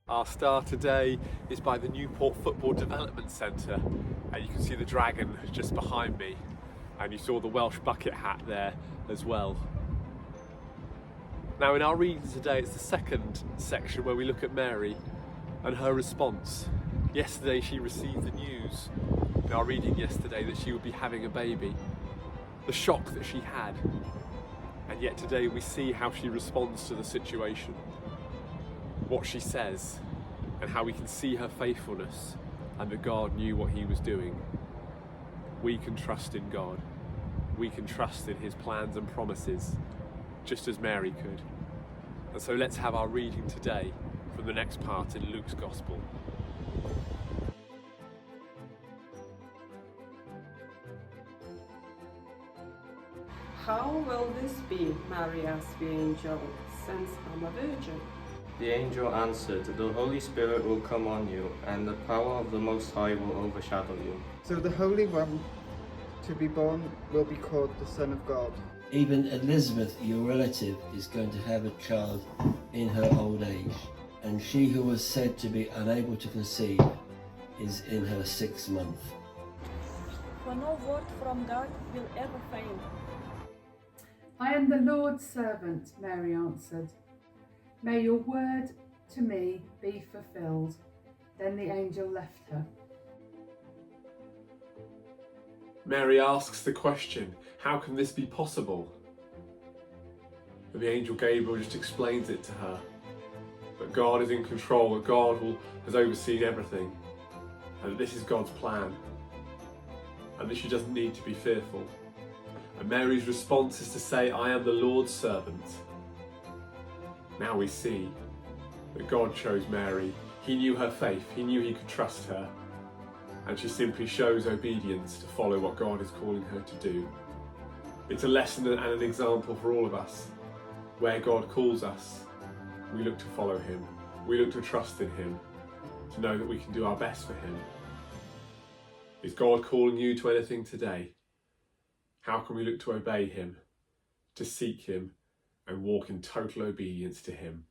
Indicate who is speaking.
Speaker 1: Our star today is by the Newport Football Development Centre, and you can see the dragon just behind me, and you saw the Welsh bucket hat there as well. Now in our reading today, it's the second section where we look at Mary and her response. Yesterday she received the news in our reading yesterday that she would be having a baby, the shock that she had, and yet today we see how she responds to the situation, what she says, and how we can see her faithfulness and that God knew what he was doing. We can trust in God. We can trust in his plans and promises, just as Mary could. And so let's have our reading today from the next part in Luke's Gospel.
Speaker 2: How will this be, Mary asked the angel, since I'm a virgin?
Speaker 3: The angel answered, "The Holy Spirit will come on you, and the power of the Most High will overshadow you.
Speaker 4: So the Holy One to be born will be called the Son of God.
Speaker 5: Even Elizabeth, your relative, is going to have a child in her old age, and she who was said to be unable to conceive is in her 6th month."
Speaker 6: For no word from God will ever fail.
Speaker 7: I am the Lord's servant, Mary answered. May your word to me be fulfilled. Then the angel left her.
Speaker 1: Mary asks the question, how can this be possible? But the angel Gabriel just explains it to her, that God is in control, that God has overseen everything, and that this is God's plan, and that she doesn't need to be fearful. And Mary's response is to say, "I am the Lord's servant." Now we see that God chose Mary. He knew her faith, he knew he could trust her, and she simply shows obedience to follow what God is calling her to do. It's a lesson and an example for all of us. Where God calls us, we look to follow him, we look to trust in him, to know that we can do our best for him. Is God calling you to anything today? How can we look to obey him, to seek him, and walk in total obedience to him?